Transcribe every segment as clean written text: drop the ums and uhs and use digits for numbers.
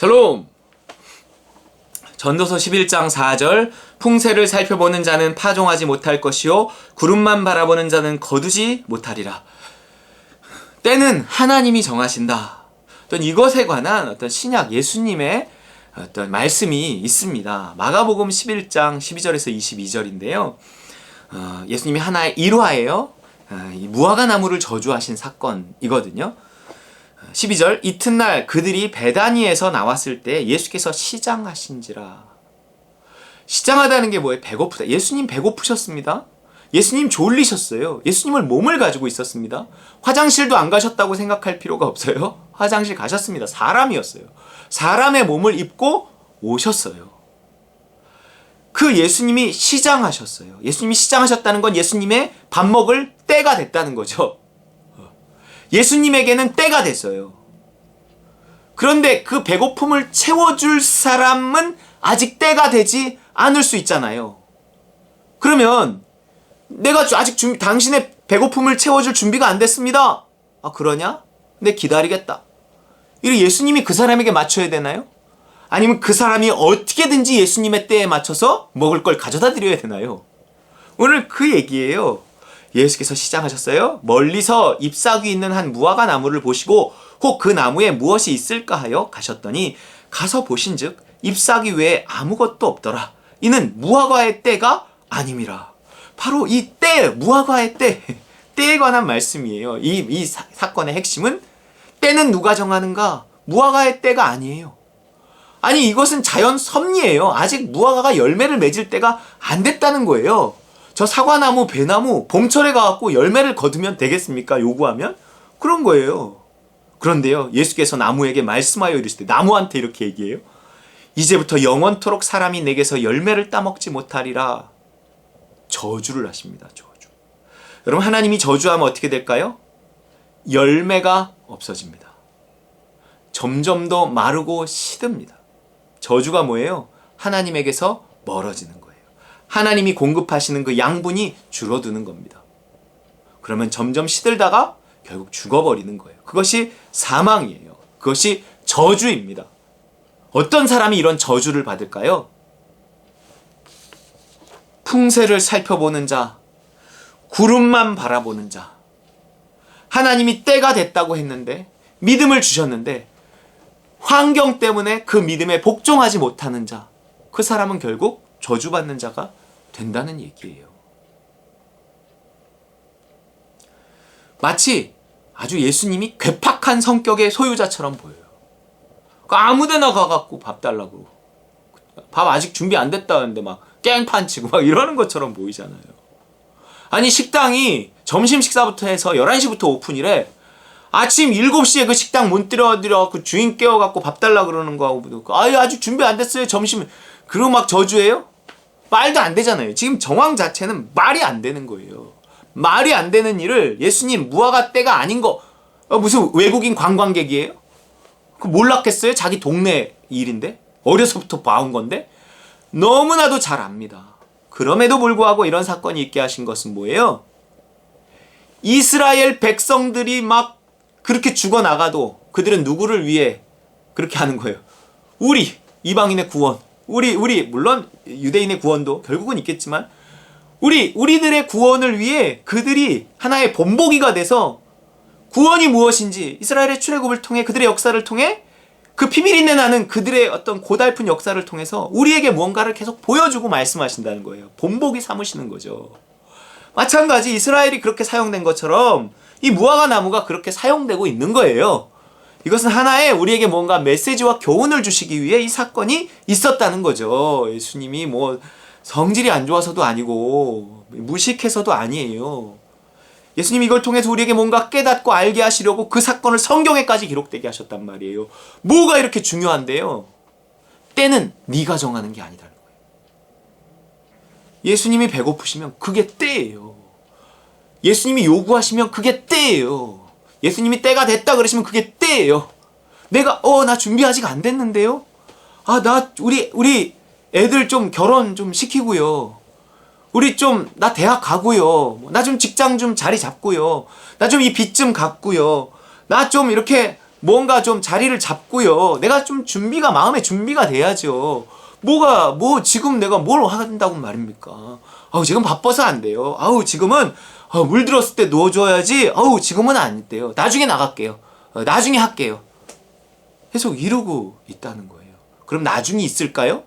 샬롬! 전도서 11장 4절 풍세를 살펴보는 자는 파종하지 못할 것이요 구름만 바라보는 자는 거두지 못하리라. 때는 하나님이 정하신다. 어떤 이것에 관한 어떤 신약 예수님의 어떤 말씀이 있습니다. 마가복음 11장 12절에서 22절인데요. 예수님이 하나의 일화예요. 이 무화과 나무를 저주하신 사건이거든요. 12절 이튿날 그들이 베다니에서 나왔을 때 예수께서 시장하신지라. 시장하다는 게 뭐예요? 배고프다. 예수님 배고프셨습니다. 예수님 졸리셨어요. 예수님은 몸을 가지고 있었습니다. 화장실도 안 가셨다고 생각할 필요가 없어요. 화장실 가셨습니다. 사람이었어요. 사람의 몸을 입고 오셨어요. 그 예수님이 시장하셨어요. 예수님이 시장하셨다는 건 예수님의 밥 먹을 때가 됐다는 거죠. 예수님에게는 때가 됐어요. 그런데 그 배고픔을 채워줄 사람은 아직 때가 되지 않을 수 있잖아요. 그러면 내가 아직 당신의 배고픔을 채워줄 준비가 안 됐습니다. 아, 그러냐? 근데 기다리겠다. 이를 예수님이 그 사람에게 맞춰야 되나요? 아니면 그 사람이 어떻게든지 예수님의 때에 맞춰서 먹을 걸 가져다 드려야 되나요? 오늘 그 얘기예요. 예수께서 시장하셨어요. 멀리서 잎사귀 있는 한 무화과 나무를 보시고 혹 그 나무에 무엇이 있을까 하여 가셨더니 가서 보신즉 잎사귀 외에 아무것도 없더라. 이는 무화과의 때가 아님이라. 바로 이 때, 무화과의 때에 관한 말씀이에요. 이 사건의 핵심은 때는 누가 정하는가? 무화과의 때가 아니에요. 아니, 이것은 자연 섭리예요. 아직 무화과가 열매를 맺을 때가 안 됐다는 거예요. 저 사과나무, 배나무 봄철에 가갖고 열매를 거두면 되겠습니까? 요구하면? 그런 거예요. 그런데요, 예수께서 나무에게 말씀하여 이르시되, 나무한테 이렇게 얘기해요. 이제부터 영원토록 사람이 내게서 열매를 따먹지 못하리라. 저주를 하십니다. 저주. 여러분, 하나님이 저주하면 어떻게 될까요? 열매가 없어집니다. 점점 더 마르고 시듭니다. 저주가 뭐예요? 하나님에게서 멀어지는 거예요. 하나님이 공급하시는 그 양분이 줄어드는 겁니다. 그러면 점점 시들다가 결국 죽어버리는 거예요. 그것이 사망이에요. 그것이 저주입니다. 어떤 사람이 이런 저주를 받을까요? 풍세를 살펴보는 자, 구름만 바라보는 자, 하나님이 때가 됐다고 했는데, 믿음을 주셨는데 환경 때문에 그 믿음에 복종하지 못하는 자, 그 사람은 결국 저주받는 자가 된다는 얘기예요. 마치 아주 예수님이 괴팍한 성격의 소유자처럼 보여요. 아무데나 가갖고 밥 달라고, 밥 아직 준비 안 됐다는데 막 깽판 치고 막 이러는 것처럼 보이잖아요. 아니, 식당이 점심 식사부터 해서 11시부터 오픈이래. 아침 7시에 그 식당 문 들여들여 그 주인 깨워갖고 밥 달라 그러는 거하고, 아직 준비 안 됐어요 점심. 그리고 막 저주해요? 말도 안 되잖아요. 지금 정황 자체는 말이 안 되는 거예요. 말이 안 되는 일을 예수님 무화과 때가 아닌 거, 무슨 외국인 관광객이에요? 그 몰랐겠어요? 자기 동네 일인데? 어려서부터 봐온 건데? 너무나도 잘 압니다. 그럼에도 불구하고 이런 사건이 있게 하신 것은 뭐예요? 이스라엘 백성들이 막 그렇게 죽어나가도 그들은 누구를 위해 그렇게 하는 거예요? 우리 이방인의 구원, 우리 물론 유대인의 구원도 결국은 있겠지만 우리들의 구원을 위해 그들이 하나의 본보기가 돼서 구원이 무엇인지 이스라엘의 출애굽을 통해 그들의 역사를 통해 그 피비린내 나는 그들의 어떤 고달픈 역사를 통해서 우리에게 무언가를 계속 보여주고 말씀하신다는 거예요. 본보기 삼으시는 거죠. 마찬가지 이스라엘이 그렇게 사용된 것처럼 이 무화과 나무가 그렇게 사용되고 있는 거예요. 이것은 하나의 우리에게 뭔가 메시지와 교훈을 주시기 위해 이 사건이 있었다는 거죠. 예수님이 뭐 성질이 안 좋아서도 아니고 무식해서도 아니에요. 예수님이 이걸 통해서 우리에게 뭔가 깨닫고 알게 하시려고 그 사건을 성경에까지 기록되게 하셨단 말이에요. 뭐가 이렇게 중요한데요? 때는 네가 정하는 게 아니라는 거예요. 예수님이 배고프시면 그게 때예요. 예수님이 요구하시면 그게 때예요. 예수님이 때가 됐다 그러시면 그게 때예요. 내가 나 준비 아직 안 됐는데요. 우리 애들 좀 결혼 좀 시키고요. 나 대학 가고요. 나 좀 직장 좀 자리 잡고요. 나 좀 이 빚 좀 갚고요. 나 좀 이렇게 뭔가 좀 자리를 잡고요. 내가 좀 마음의 준비가 돼야죠. 지금 내가 뭘 한다고 말입니까? 지금 바빠서 안 돼요. 지금은 물 들었을 때 누워줘야지. 지금은 안 돼요. 나중에 나갈게요. 나중에 할게요. 계속 이러고 있다는 거예요. 그럼 나중에 있을까요?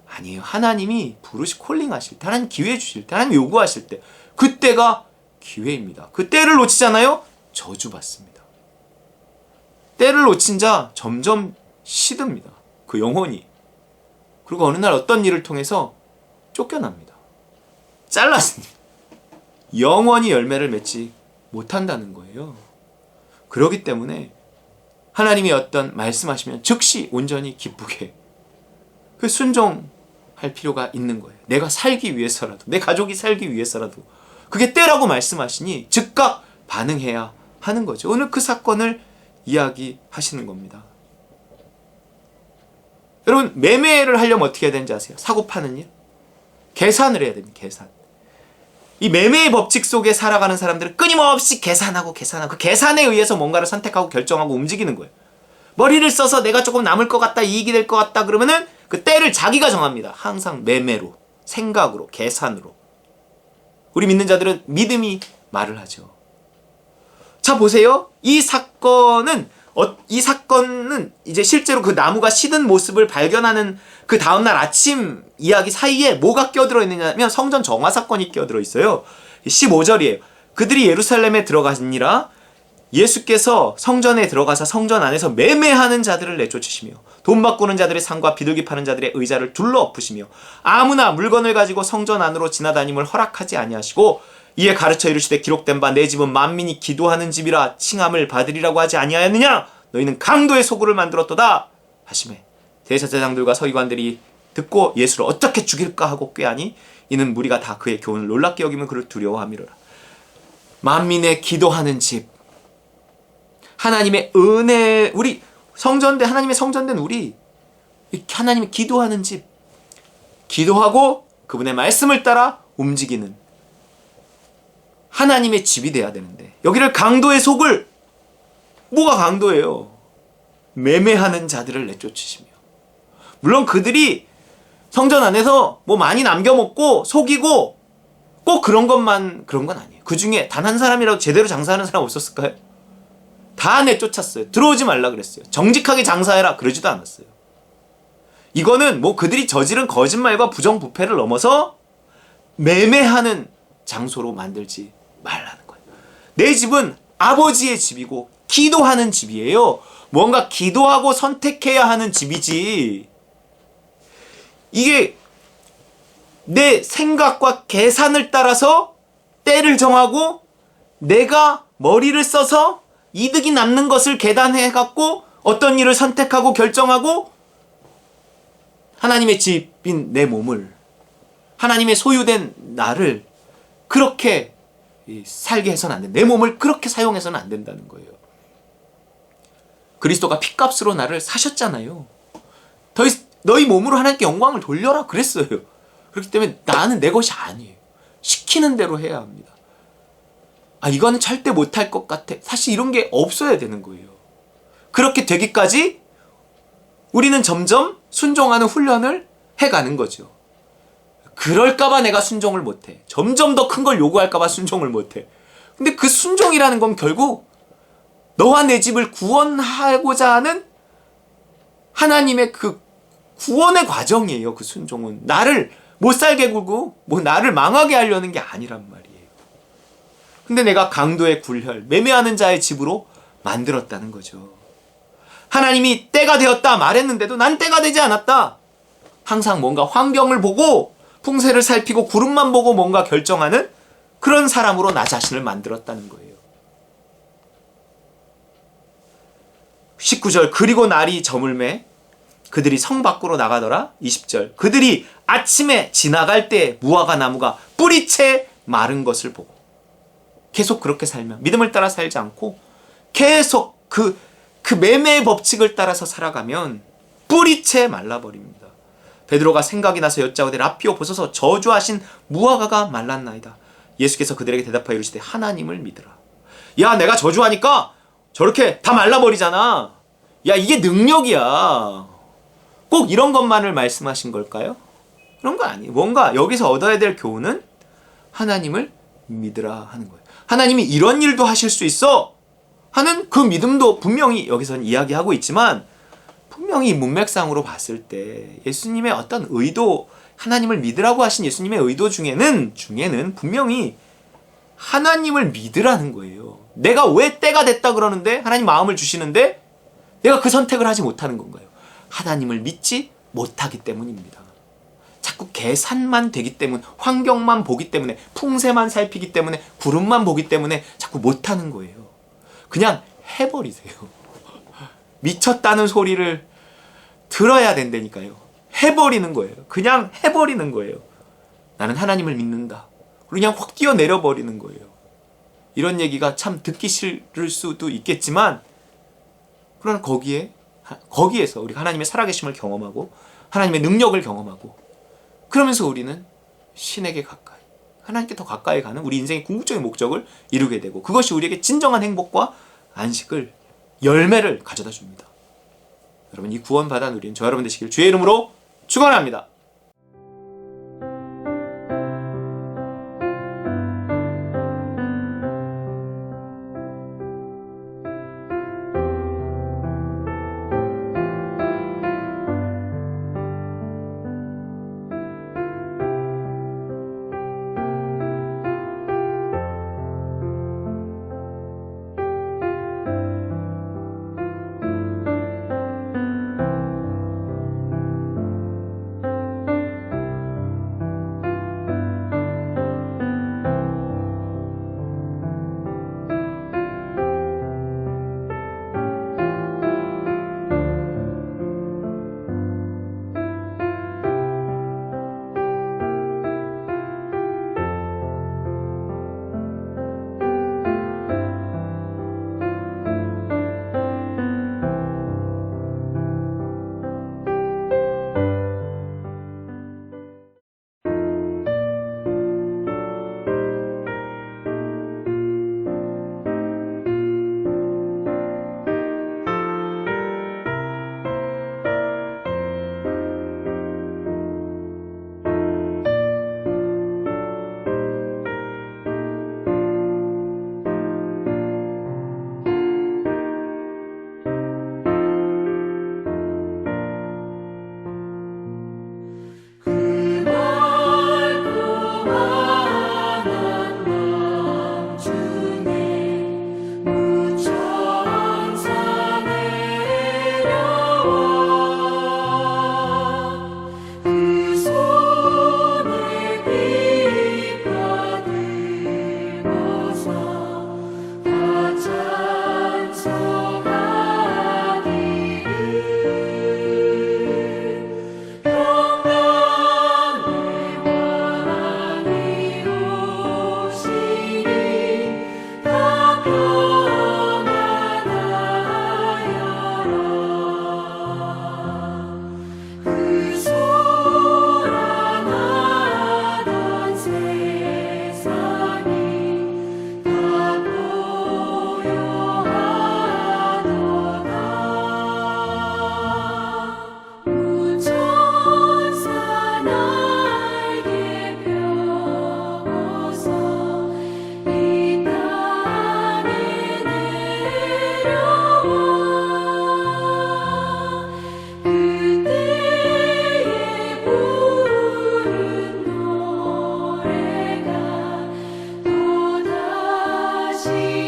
아니에요. 하나님이 콜링하실 때, 하나님 기회 주실 때, 하나님 요구하실 때, 그때가 기회입니다. 그 때를 놓치잖아요? 저주받습니다. 때를 놓친 자 점점 시듭니다. 그 영혼이. 그리고 어느 날 어떤 일을 통해서 쫓겨납니다. 잘랐습니다. 영원히 열매를 맺지 못한다는 거예요. 그렇기 때문에 하나님이 어떤 말씀하시면 즉시 온전히 기쁘게 순종할 필요가 있는 거예요. 내가 살기 위해서라도, 내 가족이 살기 위해서라도 그게 때라고 말씀하시니 즉각 반응해야 하는 거죠. 오늘 그 사건을 이야기하시는 겁니다. 여러분, 매매를 하려면 어떻게 해야 되는지 아세요? 사고 파는 일? 계산을 해야 됩니다. 계산. 이 매매의 법칙 속에 살아가는 사람들은 끊임없이 계산하고 그 계산에 의해서 뭔가를 선택하고 결정하고 움직이는 거예요. 머리를 써서 내가 조금 남을 것 같다, 이익이 될 것 같다 그러면은 그 때를 자기가 정합니다. 항상 매매로, 생각으로, 계산으로. 우리 믿는 자들은 믿음이 말을 하죠. 자, 보세요. 이 사건은 이제 실제로 그 나무가 시든 모습을 발견하는 그 다음날 아침 이야기 사이에 뭐가 끼어들어 있느냐면 성전 정화 사건이 끼어들어 있어요. 15절이에요. 그들이 예루살렘에 들어가니라 예수께서 성전에 들어가서 성전 안에서 매매하는 자들을 내쫓으시며 돈 바꾸는 자들의 상과 비둘기 파는 자들의 의자를 둘러 엎으시며 아무나 물건을 가지고 성전 안으로 지나다님을 허락하지 아니하시고 이에 가르쳐 이르시되 기록된 바 내 집은 만민이 기도하는 집이라 칭함을 받으리라고 하지 아니하였느냐? 너희는 강도의 소굴을 만들었도다 하시매 대제사장들과 서기관들이 듣고 예수를 어떻게 죽일까 하고 꾀하니 이는 무리가 다 그의 교훈을 놀랍게 여기면 그를 두려워함이로라. 만민의 기도하는 집, 하나님의 은혜, 우리 하나님의 성전된 우리 하나님의 기도하는 집, 기도하고 그분의 말씀을 따라 움직이는 하나님의 집이 돼야 되는데 여기를 강도의 속을, 뭐가 강도예요? 매매하는 자들을 내쫓으시며, 물론 그들이 성전 안에서 뭐 많이 남겨먹고 속이고 꼭 그런 건 아니에요. 그 중에 단 한 사람이라도 제대로 장사하는 사람 없었을까요? 다 내쫓았어요. 들어오지 말라 그랬어요. 정직하게 장사해라 그러지도 않았어요. 이거는 뭐 그들이 저지른 거짓말과 부정부패를 넘어서 매매하는 장소로 만들지 말라는 거예요. 내 집은 아버지의 집이고 기도하는 집이에요. 뭔가 기도하고 선택해야 하는 집이지, 이게 내 생각과 계산을 따라서 때를 정하고 내가 머리를 써서 이득이 남는 것을 계산해갖고 어떤 일을 선택하고 결정하고 하나님의 집인 내 몸을, 하나님의 소유된 나를 그렇게 살게 해서는 안 된다. 내 몸을 그렇게 사용해서는 안 된다는 거예요. 그리스도가 핏값으로 나를 사셨잖아요. 너희 몸으로 하나님께 영광을 돌려라 그랬어요. 그렇기 때문에 나는 내 것이 아니에요. 시키는 대로 해야 합니다. 이거는 절대 못할 것 같아. 사실 이런 게 없어야 되는 거예요. 그렇게 되기까지 우리는 점점 순종하는 훈련을 해가는 거죠. 그럴까봐 내가 순종을 못해. 점점 더 큰 걸 요구할까봐 순종을 못해. 근데 그 순종이라는 건 결국 너와 내 집을 구원하고자 하는 하나님의 그 구원의 과정이에요. 그 순종은 나를 못 살게 굴고 나를 망하게 하려는 게 아니란 말이에요. 근데 내가 강도의 굴혈, 매매하는 자의 집으로 만들었다는 거죠. 하나님이 때가 되었다 말했는데도 난 때가 되지 않았다. 항상 뭔가 환경을 보고 풍세를 살피고 구름만 보고 뭔가 결정하는 그런 사람으로 나 자신을 만들었다는 거예요. 19절 그리고 날이 저물매 그들이 성 밖으로 나가더라. 20절 그들이 아침에 지나갈 때 무화과 나무가 뿌리채 마른 것을 보고, 계속 그렇게 살면, 믿음을 따라 살지 않고 계속 그 매매의 법칙을 따라서 살아가면 뿌리채 말라버립니다. 베드로가 생각이 나서 여짜오되 라피오 보소서 저주하신 무화과가 말랐나이다. 예수께서 그들에게 대답하여 이르시되 하나님을 믿으라. 야, 내가 저주하니까 저렇게 다 말라버리잖아. 야, 이게 능력이야. 꼭 이런 것만을 말씀하신 걸까요? 그런 거 아니에요. 뭔가 여기서 얻어야 될 교훈은 하나님을 믿으라 하는 거예요. 하나님이 이런 일도 하실 수 있어 하는 그 믿음도 분명히 여기서는 이야기하고 있지만, 분명히 문맥상으로 봤을 때 예수님의 어떤 의도, 하나님을 믿으라고 하신 예수님의 의도 중에는 분명히 하나님을 믿으라는 거예요. 내가 왜 때가 됐다 그러는데 하나님 마음을 주시는데 내가 그 선택을 하지 못하는 건가요? 하나님을 믿지 못하기 때문입니다. 자꾸 계산만 되기 때문, 환경만 보기 때문에, 풍세만 살피기 때문에, 구름만 보기 때문에 자꾸 못하는 거예요. 그냥 해버리세요. 미쳤다는 소리를 들어야 된다니까요. 해버리는 거예요. 그냥 해버리는 거예요. 나는 하나님을 믿는다. 그냥 확 뛰어내려 버리는 거예요. 이런 얘기가 참 듣기 싫을 수도 있겠지만, 그러나 거기에서 우리가 하나님의 살아계심을 경험하고 하나님의 능력을 경험하고, 그러면서 우리는 신에게 가까이, 하나님께 더 가까이 가는 우리 인생의 궁극적인 목적을 이루게 되고, 그것이 우리에게 진정한 행복과 안식을, 열매를 가져다 줍니다. 여러분, 이 구원받아 누린 저 여러분 되시길 주의 이름으로 축원합니다. 다시